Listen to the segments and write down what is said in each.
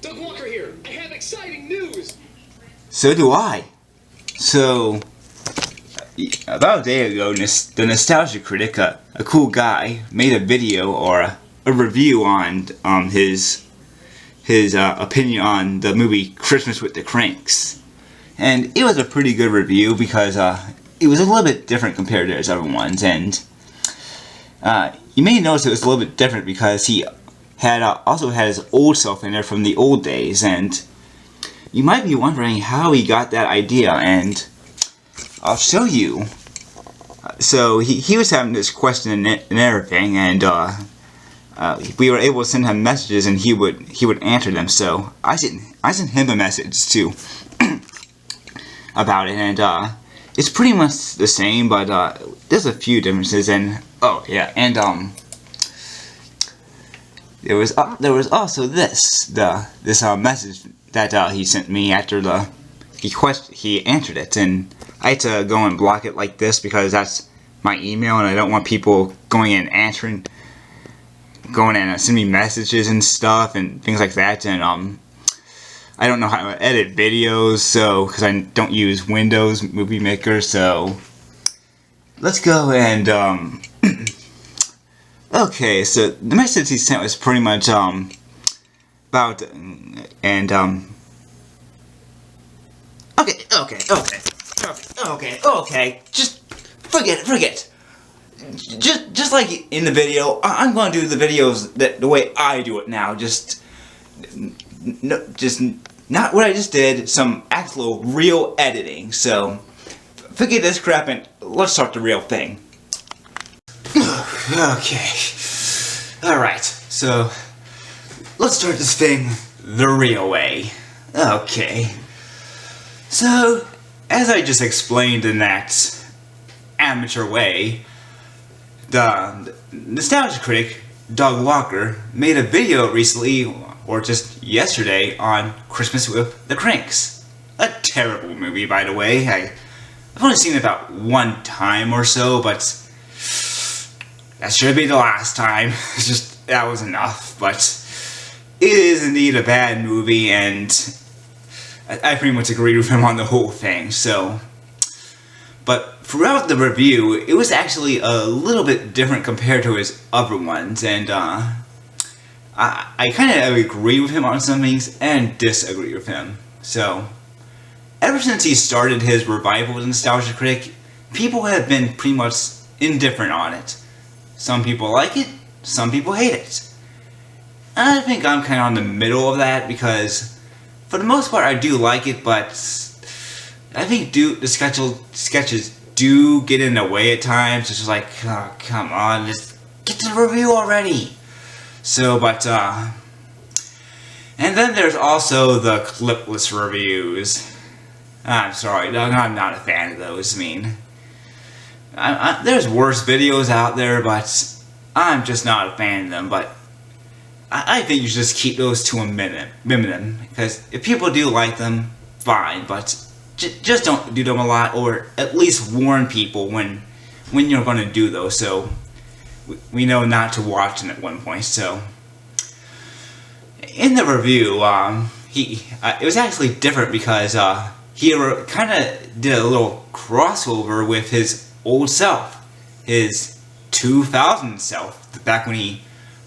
Doug Walker here. I have exciting news. So do I. So, about a day ago, the Nostalgia Critic, a cool guy, made a video or a review on his opinion on the movie Christmas with the Cranks. And it was a pretty good review because it was a little bit different compared to his other ones. And you may notice it was a little bit different because he had also had his old self in there from the old days. And you might be wondering how he got that idea, and I'll show you. So he was having this question and everything, and we were able to send him messages, and he would answer them. So I sent him a message too about it, and it's pretty much the same, but there's a few differences. And oh yeah, and there was also this message that he sent me after he answered it, and I had to go and block it like this because that's my email, and I don't want people going and send me messages and stuff and things like that. And I don't know how to edit videos, so because I don't use Windows Movie Maker. So let's go and okay. So the message he sent was pretty much about and okay. Just forget it. Just like in the video, I'm going to do the videos the way I do it now. Just not what I just did. Some actual real editing. So forget this crap and let's start the real thing. Okay. All right. So let's start this thing the real way. Okay. So, as I just explained in that amateur way, the Nostalgia Critic, Doug Walker, made a video recently, or just yesterday, on Christmas with the Cranks. A terrible movie, by the way. I've only seen it about one time or so, but that should be the last time. It's just, that was enough. But it is indeed a bad movie, and I pretty much agreed with him on the whole thing. So, but throughout the review, it was actually a little bit different compared to his other ones, and I kind of agree with him on some things and disagree with him. So, ever since he started his revival of the Nostalgia Critic, people have been pretty much indifferent on it. Some people like it, some people hate it. And I think I'm kind of on the middle of that because, for the most part, I do like it, but I think the sketches do get in the way at times. It's just like, oh, come on, just get to the review already. So, but, and then there's also the clipless reviews. I'm sorry, I'm not a fan of those. I mean, there's worse videos out there, but I'm just not a fan of them. But I think you should just keep those to a minimum, because if people do like them, fine, but just don't do them a lot, or at least warn people when you're going to do those, so we know not to watch them at one point. So in the review, it was actually different because he kind of did a little crossover with his old self, his 2000 self, back when he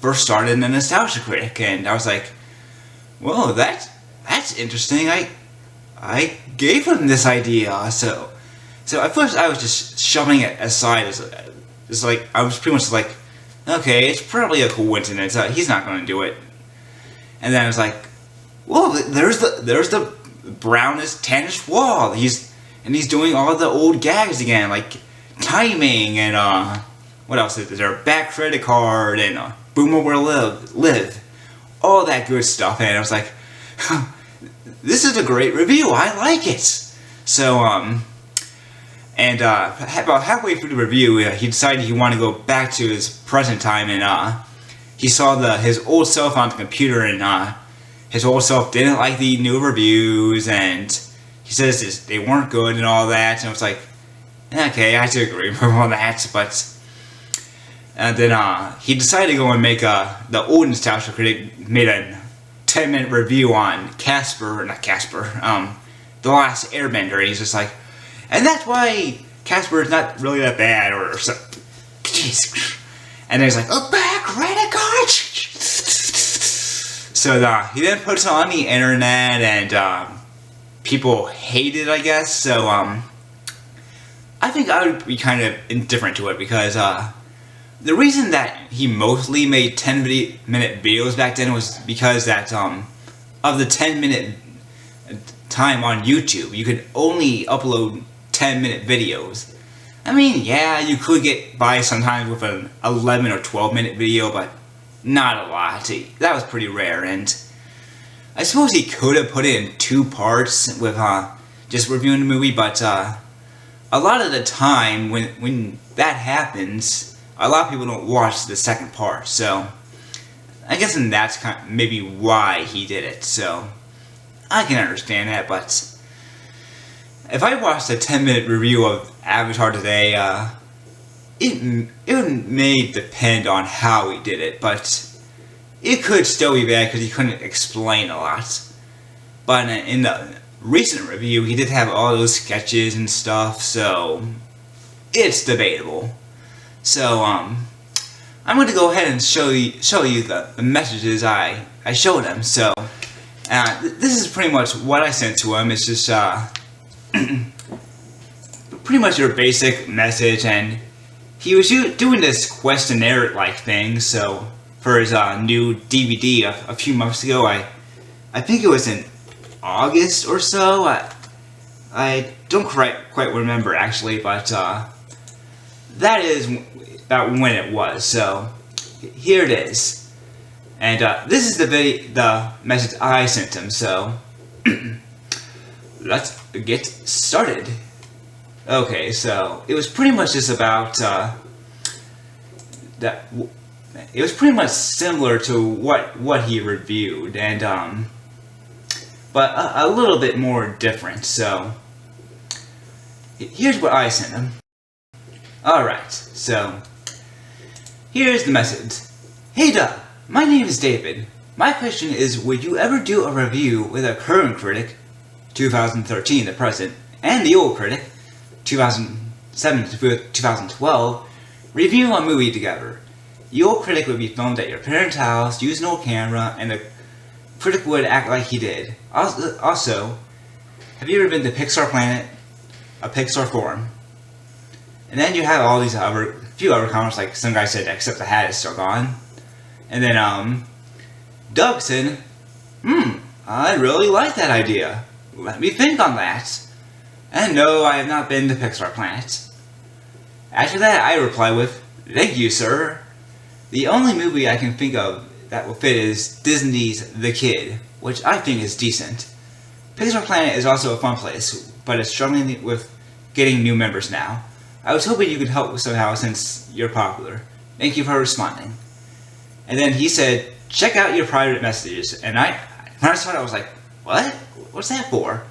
first started in the Nostalgia Critic, and I was like, whoa, that's interesting. I gave him this idea. So at first I was just shoving it aside as like, I was pretty much like, okay, it's probably a coincidence. He's not going to do it. And then I was like, whoa, there's the brownest tannish wall. He's doing all the old gags again, like timing and what else is there? Back credit card and Boomer Will Live, all that good stuff. And I was like, this is a great review. I like it. So and about halfway through the review, he decided he wanted to go back to his present time, and he saw his old self on the computer, and his old self didn't like the new reviews, and he says they weren't good and all that. And I was like, okay, I have to agree with him on that, but. And then he decided to go and make the old Nostalgia Critic made 10-minute review on The Last Airbender, and he's just like, and that's why Casper is not really that bad, or so. Jeez. And then he's like, a bad credit card. So he then puts it on the internet, and people hate it, I guess. So I think I would be kind of indifferent to it, because the reason that he mostly made 10-minute videos back then was because that of the 10-minute time on YouTube, you could only upload 10-minute videos. I mean, yeah, you could get by sometimes with an 11 or 12-minute video, but not a lot. That was pretty rare, and I suppose he could have put it in 2 parts with just reviewing the movie, but a lot of the time when that happens, a lot of people don't watch the second part, so I guess that's maybe why he did it, so I can understand that. But if I watched a 10-minute review of Avatar today, it may depend on how he did it, but it could still be bad because he couldn't explain a lot. But in the recent review, he did have all those sketches and stuff, so it's debatable. So I'm going to go ahead and show you the messages I showed him. So this is pretty much what I sent to him. It's just pretty much your basic message, and he was doing this questionnaire-like thing. So for his new DVD a few months ago, I think it was in August or so. I don't quite remember actually, but that is about when it was. So here it is, and this is the message I sent him. So let's get started. Okay, so it was pretty much just about that. It was pretty much similar to what he reviewed, and but a little bit more different. So here's what I sent him. Alright, so here's the message. Hey Doug, my name is David. My question is, would you ever do a review with a current critic, 2013, the present, and the old critic, 2007 to 2012, review a movie together? The old critic would be filmed at your parents' house, use an old camera, and the critic would act like he did. Also, have you ever been to Pixar Planet? A Pixar forum? And then you have all these few other comments, like some guy said, except the hat is still gone. And then, Doug said, I really like that idea. Let me think on that. And no, I have not been to Pixar Planet. After that, I reply with, thank you, sir. The only movie I can think of that will fit is Disney's The Kid, which I think is decent. Pixar Planet is also a fun place, but it's struggling with getting new members now. I was hoping you could help somehow since you're popular. Thank you for responding. And then he said, check out your private messages. And when I saw it, I was like, what? What's that for?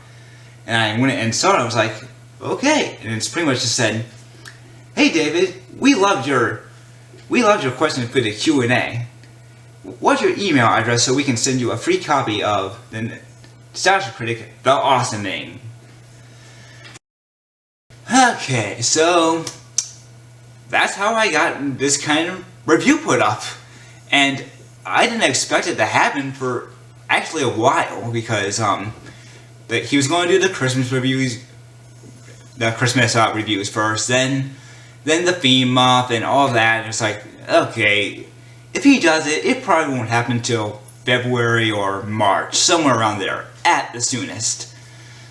And I went and saw it, I was like, okay. And it's pretty much just said, hey David, we loved your question for the Q&A. What's your email address so we can send you a free copy of the Nostalgia Critic, The Awesome Thing? Okay, so that's how I got this kind of review put up. And I didn't expect it to happen for actually a while, because he was going to do the Christmas reviews, reviews first, then the theme month and all that. And it's like, okay, if he does it, it probably won't happen until February or March, somewhere around there, at the soonest.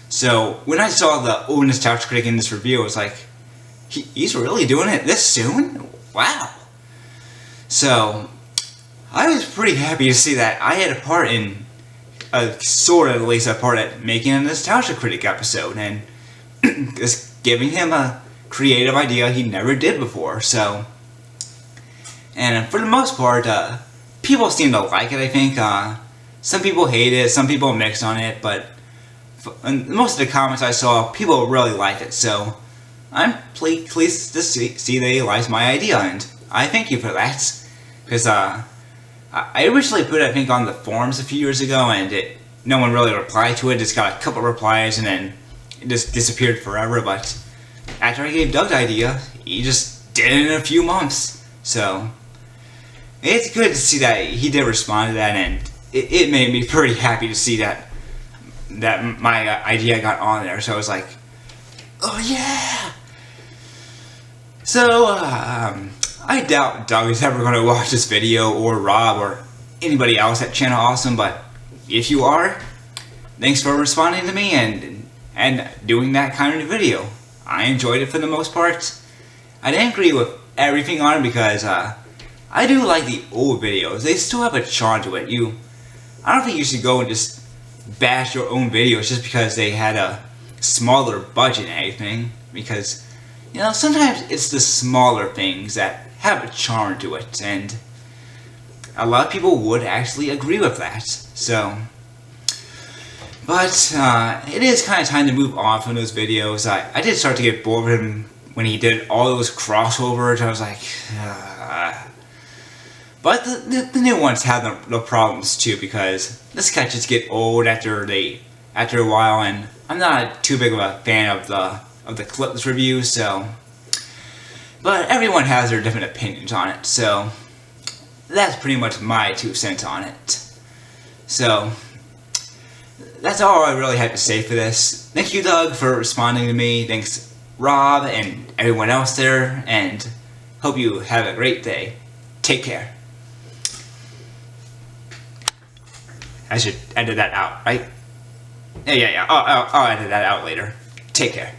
So when I saw the old Nostalgia Critic in this review, I was like, he's really doing it this soon? Wow. So I was pretty happy to see that I had a part in, sort of at least a part at making a Nostalgia Critic episode, and just giving him a creative idea he never did before. So, and for the most part, people seem to like it, I think. Some people hate it, some people mix on it, but most of the comments I saw, people really like it. So I'm pleased to see they liked my idea, and I thank you for that, because I originally put it, I think, on the forums a few years ago, and no one really replied to it. Just got a couple replies, and then it just disappeared forever. But after I gave Doug the idea, he just did it in a few months. So it's good to see that he did respond to that, and it made me pretty happy to see that my idea got on there. So I was like, oh yeah. So I doubt Doug is ever going to watch this video, or Rob, or anybody else at Channel Awesome, but if you are, thanks for responding to me and doing that kind of video. I enjoyed it for the most part. I didn't agree with everything on it because I do like the old videos. They still have a charm to it. I don't think you should go and just bash your own videos just because they had a smaller budget and anything, because sometimes it's the smaller things that have a charm to it, and a lot of people would actually agree with that. So, but it is kind of time to move on from those videos. I did start to get bored with him when he did all those crossovers. I was like, but the new ones have the problems too, because the sketches get old after a while, and I'm not too big of a fan of the clips reviews. So, but everyone has their different opinions on it. So that's pretty much my 2 cents on it. So that's all I really had to say for this. Thank you, Doug, for responding to me. Thanks, Rob, and everyone else there, and hope you have a great day. Take care. I should edit that out, right? Yeah. I'll edit that out later. Take care.